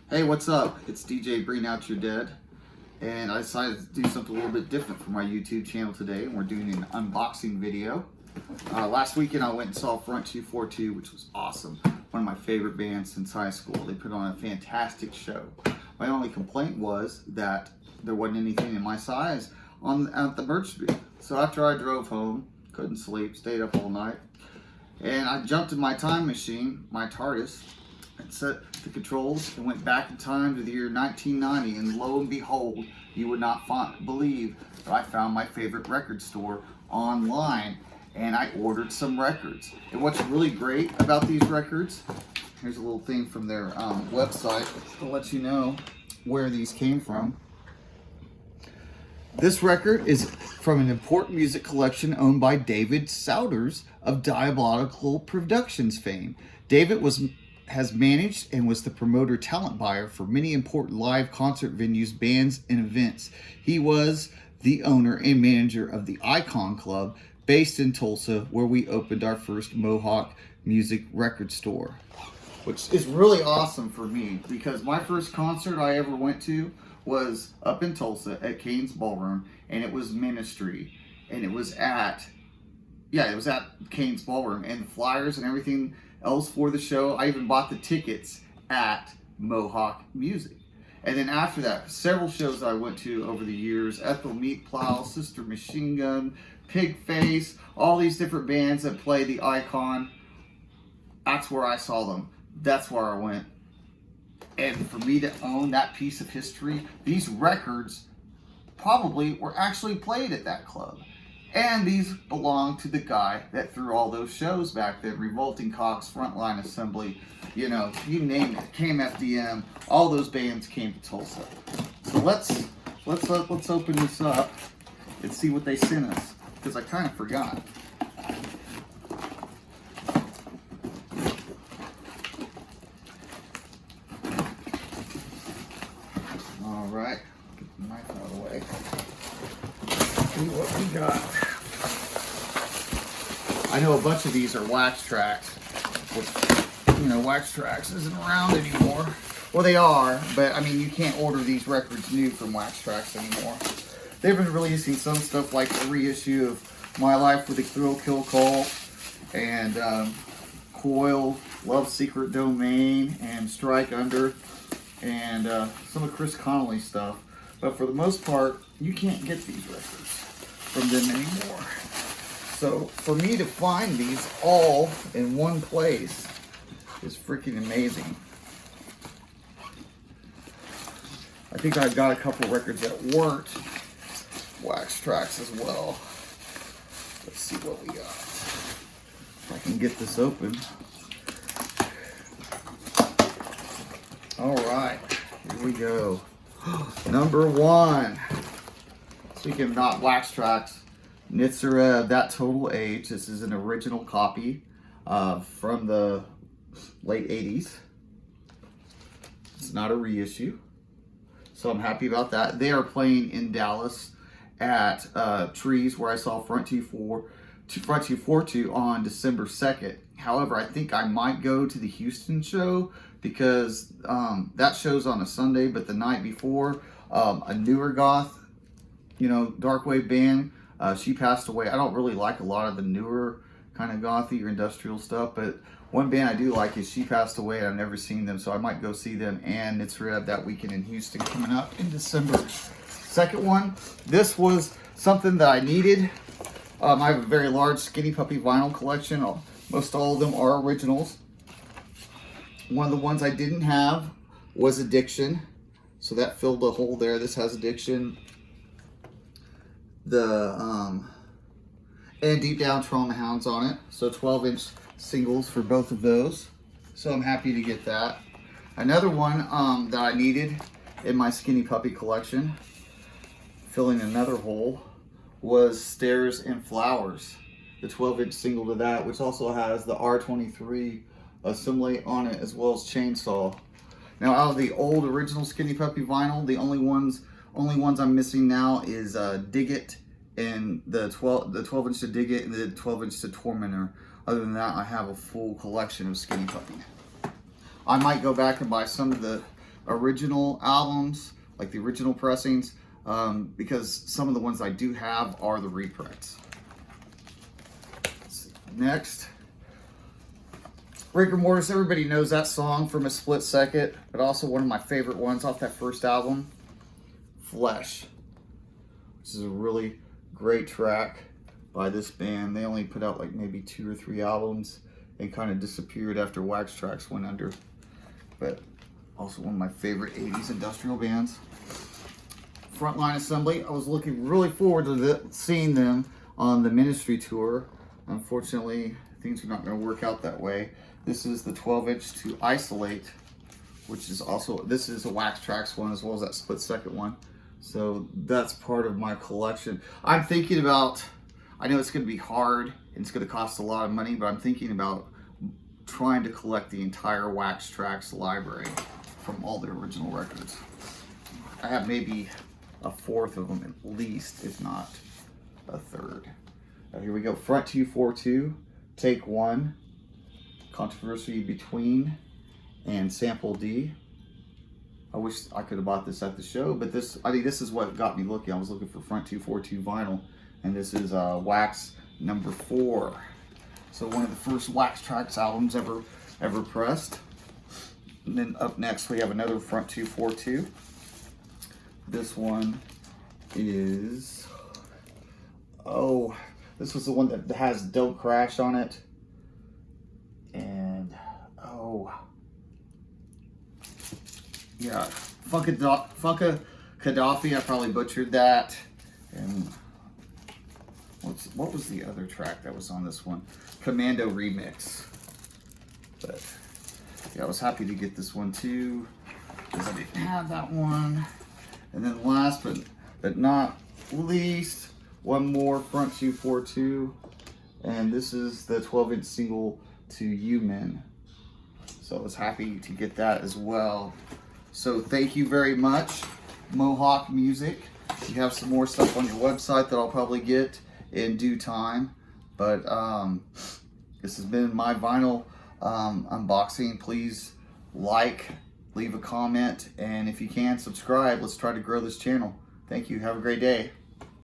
Hey, what's up? It's DJ Bring Out Your Dead, and I decided to do something a little bit different for my YouTube channel today, and we're doing an unboxing video. Last weekend I went and saw Front 242, which was awesome. One of my favorite bands since high school. They put on a fantastic show. My only complaint was that there wasn't anything in my size at the merch booth. So after I drove home, couldn't sleep, stayed up all night, and I jumped in my time machine, my TARDIS, and set the controls and went back in time to the year 1990, and lo and behold, you would not believe that I found my favorite record store online, and I ordered some records. And what's really great about these records, here's a little thing from their website to let you know where these came from. This record is from an important music collection owned by David Souders of Diabolical Productions fame. David has managed and was the promoter talent buyer for many important live concert venues, bands, and events. He was the owner and manager of the Ikon Club based in Tulsa, where we opened our first Mohawk Music Record Store, which is really awesome for me because my first concert I ever went to was up in Tulsa at Kane's Ballroom, and it was Ministry, and it was at Kane's Ballroom, and the flyers and everything else for the show, I even bought the tickets at Mohawk Music. And then after that, several shows I went to over the years, Ethel Meat Plow, Sister Machine Gun, Pigface, all these different bands that play the Icon. That's where I saw them. That's where I went. And for me to own that piece of history, these records probably were actually played at that club. And these belong to the guy that threw all those shows back then. Revolting Cocks, Frontline Assembly, you know, you name it. KMFDM, all those bands came to Tulsa. So let's open this up and see what they sent us, because I kind of forgot. All right, get the knife out of the way. See what we got. I know a bunch of these are Wax Trax, which, you know, Wax Trax isn't around anymore. Well, they are, but I mean, you can't order these records new from Wax Trax anymore. They've been releasing some stuff like the reissue of My Life with a Thrill Kill Call, and Coil, Love Secret Domain, and Strike Under, and some of Chris Connolly's stuff. But for the most part, you can't get these records from them anymore. So for me to find these all in one place is freaking amazing. I think I got a couple records that weren't Wax Trax as well. Let's see what we got. If I can get this open. All right, here we go. Number one. Speaking of not Wax Trax, Nitzer, That Total Age. This is an original copy from the late 80s. It's not a reissue, so I'm happy about that. They are playing in Dallas at Trees, where I saw Front 242 on December 2nd. However, I think I might go to the Houston show because that show's on a Sunday, but the night before, a newer goth, you know, darkwave band, she passed away. I don't really like a lot of the newer kind of gothy or industrial stuff, but one band I do like is She Passed Away, and I've never seen them, so I might go see them and Nitzer that weekend in Houston coming up in December. Second one, this was something that I needed. I have a very large Skinny Puppy vinyl collection. Most all of them are originals. One of the ones I didn't have was Addiction, so that filled the hole there. This has Addiction. And Deep Down Trauma Hounds on it. So 12-inch singles for both of those. So I'm happy to get that. Another one that I needed in my Skinny Puppy collection, filling another hole, was Stairs and Flowers. The 12-inch single to that, which also has the R23 assembly on it, as well as Chainsaw. Now, out of the old original Skinny Puppy vinyl, the only ones I'm missing now is Dig It, and the 12-inch to Dig It, and the 12-inch to Tormentor. Other than that, I have a full collection of Skinny Puppy. I might go back and buy some of the original albums, like the original pressings, because some of the ones I do have are the reprints. Next, Rigor Mortis. Everybody knows that song from A Split Second, but also one of my favorite ones off that first album, Flesh, which is a really great track by this band. They only put out like maybe 2 or 3 albums and kind of disappeared after Wax Trax went under. But also one of my favorite 80s industrial bands. Frontline Assembly. I was looking really forward to seeing them on the Ministry tour. Unfortunately, things are not going to work out that way. This is the 12-inch to Isolate, which is also, this is a Wax Trax one as well as that Split Second one. So that's part of my collection. I'm thinking about, I know it's going to be hard and it's going to cost a lot of money, but I'm thinking about trying to collect the entire Wax Trax library from all the original records. I have maybe a fourth of them at least, if not a third. Here we go. Front 242, Take 1, Controversy Between, and Sample D. I wish I could have bought this at the show, but this, I think this is what got me looking. I was looking for Front 242 vinyl, and this is Wax number 4. So one of the first Wax Trax albums ever pressed. And then up next we have another Front 242. This one is, this was the one that has Don't Crash on it. And, yeah, Funka Gaddafi, I probably butchered that. And what was the other track that was on this one? Commando Remix. But, yeah, I was happy to get this one too, because I didn't have that one. And then last but not least, one more Front 242, and this is the 12-inch single to You Men. So I was happy to get that as well. So thank you very much, Mohawk Music. You have some more stuff on your website that I'll probably get in due time. But this has been my vinyl unboxing. Please like, leave a comment, and if you can, subscribe. Let's try to grow this channel. Thank you. Have a great day.